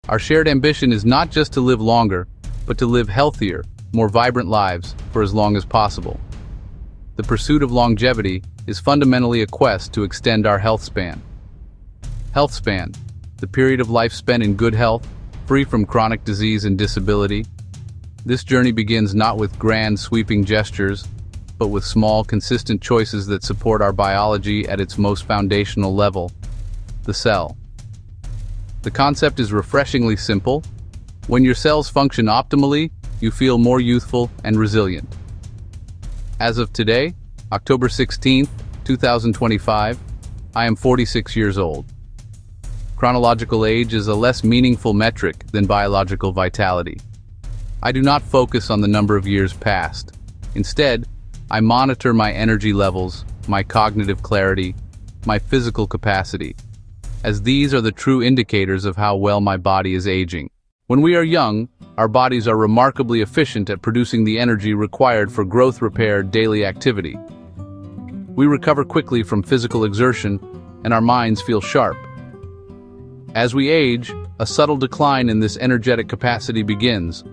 Our shared ambition is not just to live longer, but to live healthier, more vibrant lives for as long as possible. The pursuit of longevity is fundamentally a quest to extend our health span. Health span, the period of life spent in good health, free from chronic disease and disability. This journey begins not with grand, sweeping gestures, but with small, consistent choices that support our biology at its most foundational level, the cell. The concept is refreshingly simple. When your cells function optimally, you feel more youthful and resilient. As of today, October 16, 2025, I am 46 years old. Chronological age is a less meaningful metric than biological vitality. I do not focus on the number of years past. Instead, I monitor my energy levels, my cognitive clarity, my physical capacity, as these are the true indicators of how well my body is aging. When we are young, our bodies are remarkably efficient at producing the energy required for growth, repair, daily activity. We recover quickly from physical exertion, and our minds feel sharp. As we age, a subtle decline in this energetic capacity begins,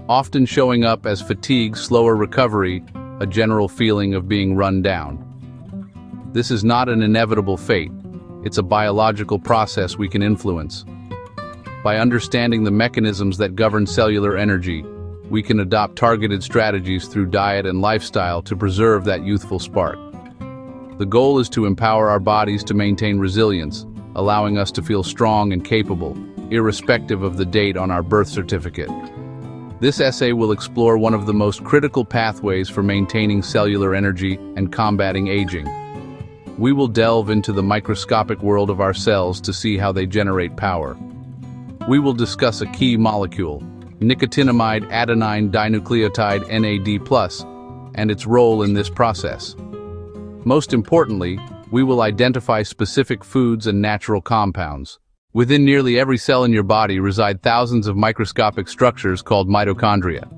often showing up as fatigue, slower recovery, a general feeling of being run down. This is not an inevitable fate. It's a biological process we can influence. By understanding the mechanisms that govern cellular energy, we can adopt targeted strategies through diet and lifestyle to preserve that youthful spark. The goal is to empower our bodies to maintain resilience, allowing us to feel strong and capable, irrespective of the date on our birth certificate. This essay will explore one of the most critical pathways for maintaining cellular energy and combating aging. We will delve into the microscopic world of our cells to see how they generate power. We will discuss a key molecule, Nicotinamide Adenine Dinucleotide NAD+, and its role in this process. Most importantly, we will identify specific foods and natural compounds. Within nearly every cell in your body reside thousands of microscopic structures called mitochondria.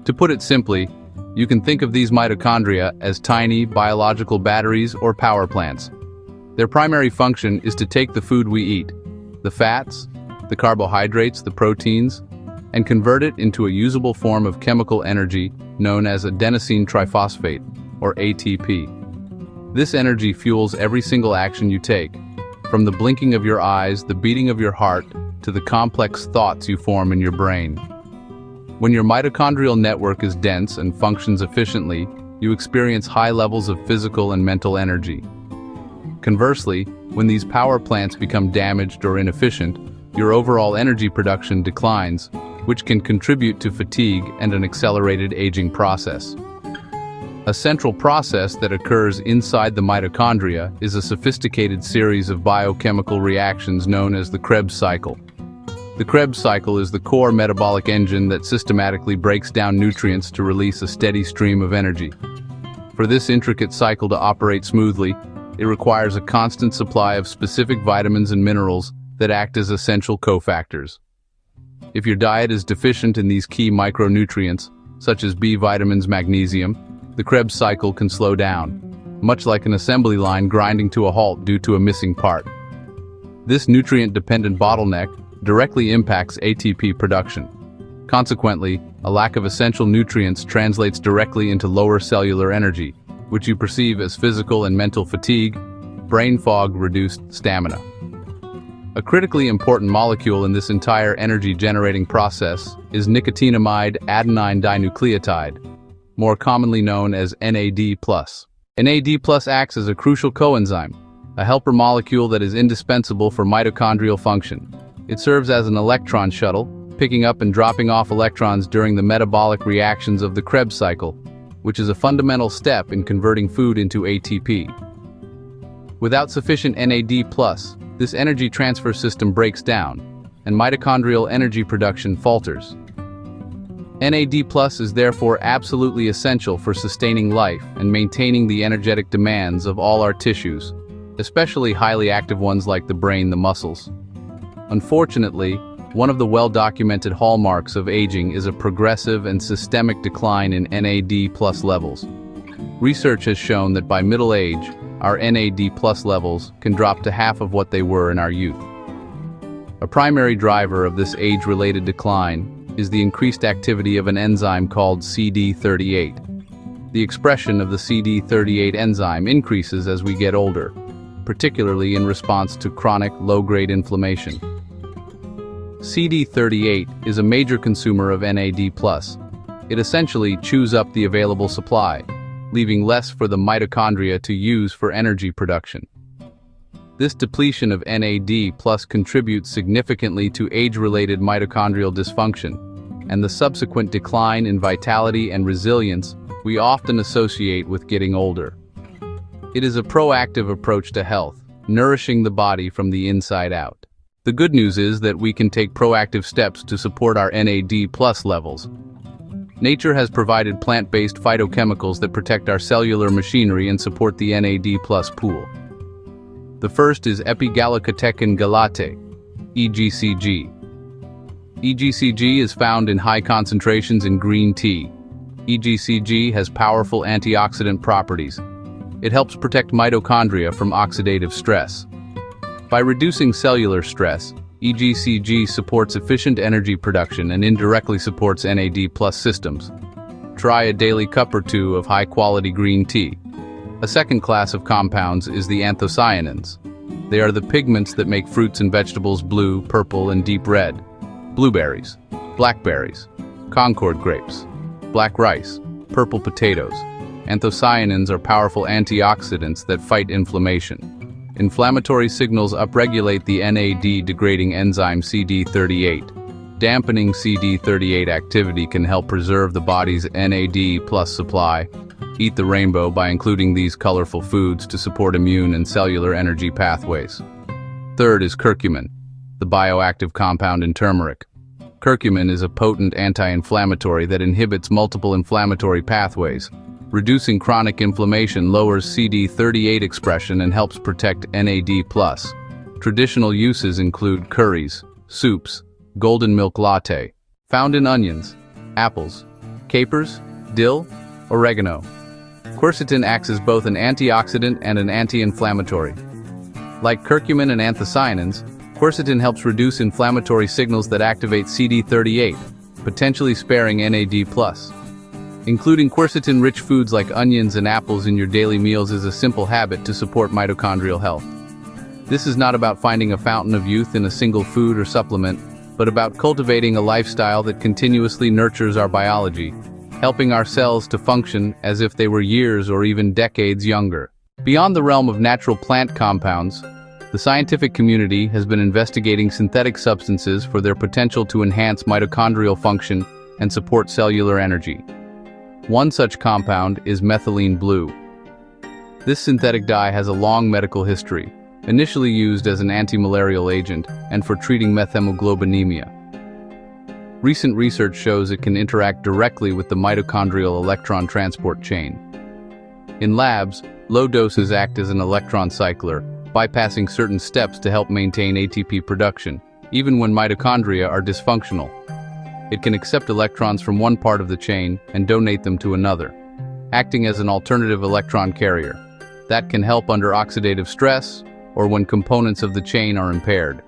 To put it simply, you can think of these mitochondria as tiny biological batteries or power plants. Their primary function is to take the food we eat, the fats, the carbohydrates, the proteins, and convert it into a usable form of chemical energy known as adenosine triphosphate, or ATP. This energy fuels every single action you take, from the blinking of your eyes, the beating of your heart, to the complex thoughts you form in your brain. When your mitochondrial network is dense and functions efficiently, you experience high levels of physical and mental energy. Conversely, when these power plants become damaged or inefficient, your overall energy production declines, which can contribute to fatigue and an accelerated aging process. A central process that occurs inside the mitochondria is a sophisticated series of biochemical reactions known as the Krebs cycle. The Krebs cycle is the core metabolic engine that systematically breaks down nutrients to release a steady stream of energy. For this intricate cycle to operate smoothly, it requires a constant supply of specific vitamins and minerals that act as essential cofactors. If your diet is deficient in these key micronutrients, such as B vitamins, magnesium, the Krebs cycle can slow down, much like an assembly line grinding to a halt due to a missing part. This nutrient-dependent bottleneck directly impacts ATP production. Consequently, a lack of essential nutrients translates directly into lower cellular energy, which you perceive as physical and mental fatigue, brain fog, reduced stamina. A critically important molecule in this entire energy-generating process is nicotinamide adenine dinucleotide, more commonly known as NAD+. NAD+ acts as a crucial coenzyme, a helper molecule that is indispensable for mitochondrial function. It serves as an electron shuttle, picking up and dropping off electrons during the metabolic reactions of the Krebs cycle, which is a fundamental step in converting food into ATP. Without sufficient NAD+, this energy transfer system breaks down, and mitochondrial energy production falters. NAD+ is therefore absolutely essential for sustaining life and maintaining the energetic demands of all our tissues, especially highly active ones like the brain, the muscles. Unfortunately, one of the well-documented hallmarks of aging is a progressive and systemic decline in NAD+ levels. Research has shown that by middle age, our NAD+ levels can drop to half of what they were in our youth. A primary driver of this age-related decline is the increased activity of an enzyme called CD38. The expression of the CD38 enzyme increases as we get older, particularly in response to chronic low-grade inflammation. CD38 is a major consumer of NAD+. It essentially chews up the available supply, leaving less for the mitochondria to use for energy production. This depletion of NAD+ contributes significantly to age-related mitochondrial dysfunction and the subsequent decline in vitality and resilience we often associate with getting older. It is a proactive approach to health, nourishing the body from the inside out. The good news is that we can take proactive steps to support our NAD+ levels. Nature has provided plant-based phytochemicals that protect our cellular machinery and support the NAD+ pool. The first is epigallocatechin galate, EGCG. EGCG is found in high concentrations in green tea. EGCG has powerful antioxidant properties. It helps protect mitochondria from oxidative stress. By reducing cellular stress, EGCG supports efficient energy production and indirectly supports NAD+ systems. Try a daily cup or two of high-quality green tea. A second class of compounds is the anthocyanins. They are the pigments that make fruits and vegetables blue, purple, and deep red. Blueberries, blackberries, Concord grapes, black rice, purple potatoes. Anthocyanins are powerful antioxidants that fight inflammation. Inflammatory signals upregulate the NAD-degrading enzyme CD38. Dampening CD38 activity can help preserve the body's NAD+ supply. Eat the rainbow by including these colorful foods to support immune and cellular energy pathways. Third is curcumin, the bioactive compound in turmeric. Curcumin is a potent anti-inflammatory that inhibits multiple inflammatory pathways. Reducing chronic inflammation lowers CD38 expression and helps protect NAD+. Traditional uses include curries, soups, golden milk latte, found in onions, apples, capers, dill, oregano. Quercetin acts as both an antioxidant and an anti-inflammatory. Like curcumin and anthocyanins, quercetin helps reduce inflammatory signals that activate CD38, potentially sparing NAD+. Including quercetin-rich foods like onions and apples in your daily meals is a simple habit to support mitochondrial health. This is not about finding a fountain of youth in a single food or supplement, but about cultivating a lifestyle that continuously nurtures our biology, helping our cells to function as if they were years or even decades younger. Beyond the realm of natural plant compounds, the scientific community has been investigating synthetic substances for their potential to enhance mitochondrial function and support cellular energy. One such compound is methylene blue. This synthetic dye has a long medical history, initially used as an anti-malarial agent and for treating methemoglobinemia. Recent research shows it can interact directly with the mitochondrial electron transport chain. In labs, low doses act as an electron cycler, bypassing certain steps to help maintain ATP production, even when mitochondria are dysfunctional. It can accept electrons from one part of the chain and donate them to another, acting as an alternative electron carrier. That can help under oxidative stress or when components of the chain are impaired.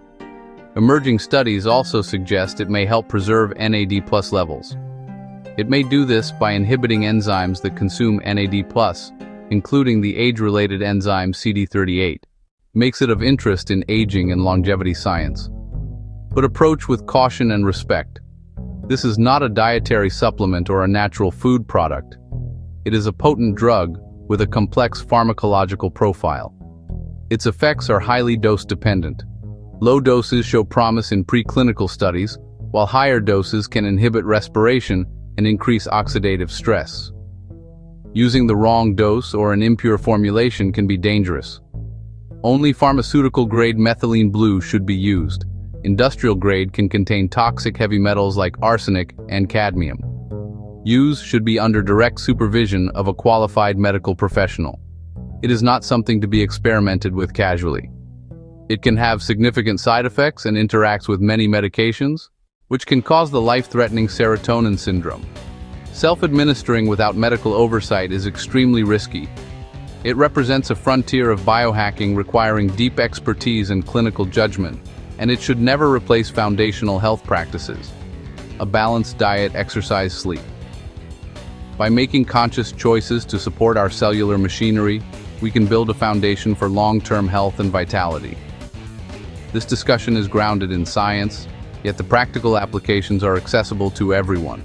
Emerging studies also suggest it may help preserve NAD+ levels. It may do this by inhibiting enzymes that consume NAD+, including the age-related enzyme CD38. Makes it of interest in aging and longevity science. But approach with caution and respect. This is not a dietary supplement or a natural food product. It is a potent drug with a complex pharmacological profile. Its effects are highly dose-dependent. Low doses show promise in preclinical studies, while higher doses can inhibit respiration and increase oxidative stress. Using the wrong dose or an impure formulation can be dangerous. Only pharmaceutical-grade methylene blue should be used. Industrial grade can contain toxic heavy metals like arsenic and cadmium. Use should be under direct supervision of a qualified medical professional. It is not something to be experimented with casually. It can have significant side effects and interacts with many medications, which can cause the life-threatening serotonin syndrome. Self-administering without medical oversight is extremely risky. It represents a frontier of biohacking requiring deep expertise and clinical judgment, and it should never replace foundational health practices: a balanced diet, exercise, sleep. By making conscious choices to support our cellular machinery, we can build a foundation for long-term health and vitality. This discussion is grounded in science, yet the practical applications are accessible to everyone.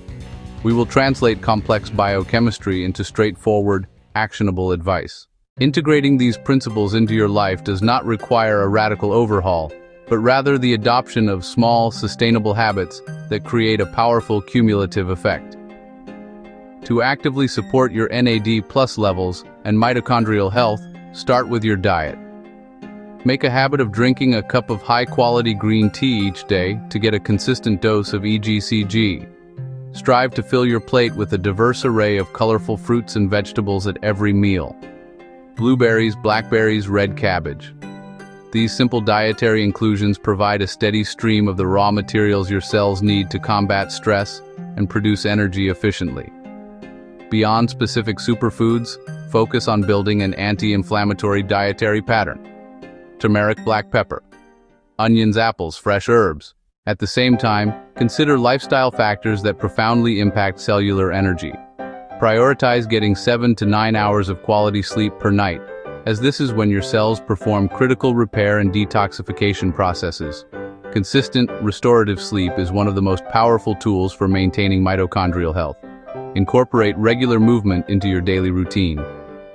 We will translate complex biochemistry into straightforward, actionable advice. Integrating these principles into your life does not require a radical overhaul, but rather the adoption of small, sustainable habits that create a powerful cumulative effect. To actively support your NAD+ levels and mitochondrial health, start with your diet. Make a habit of drinking a cup of high-quality green tea each day to get a consistent dose of EGCG. Strive to fill your plate with a diverse array of colorful fruits and vegetables at every meal. Blueberries, blackberries, red cabbage. These simple dietary inclusions provide a steady stream of the raw materials your cells need to combat stress and produce energy efficiently. Beyond specific superfoods, focus on building an anti-inflammatory dietary pattern. Turmeric, black pepper, onions, apples, fresh herbs. At the same time, consider lifestyle factors that profoundly impact cellular energy. Prioritize getting 7 to 9 hours of quality sleep per night, as this is when your cells perform critical repair and detoxification processes. Consistent, restorative sleep is one of the most powerful tools for maintaining mitochondrial health. Incorporate regular movement into your daily routine.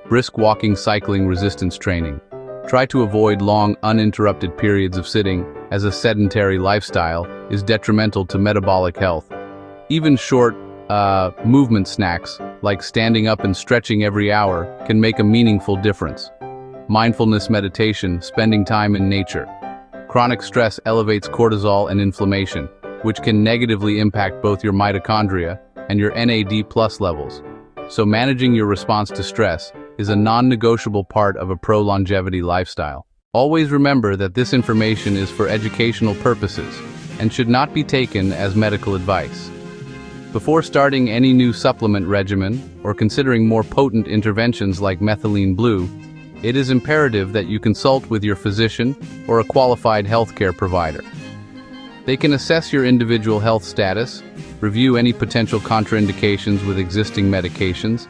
Brisk walking, cycling, resistance training. Try to avoid long, uninterrupted periods of sitting, as a sedentary lifestyle is detrimental to metabolic health. Even short, movement snacks, like standing up and stretching every hour, can make a meaningful difference. Mindfulness meditation, spending time in nature. Chronic stress elevates cortisol and inflammation, which can negatively impact both your mitochondria and your NAD+ levels. So managing your response to stress is a non-negotiable part of a pro-longevity lifestyle. Always remember that this information is for educational purposes and should not be taken as medical advice. Before starting any new supplement regimen or considering more potent interventions like methylene blue, it is imperative that you consult with your physician or a qualified healthcare provider. They can assess your individual health status, review any potential contraindications with existing medications,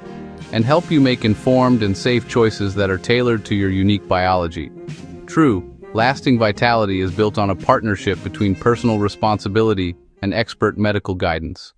and help you make informed and safe choices that are tailored to your unique biology. True, lasting vitality is built on a partnership between personal responsibility and expert medical guidance.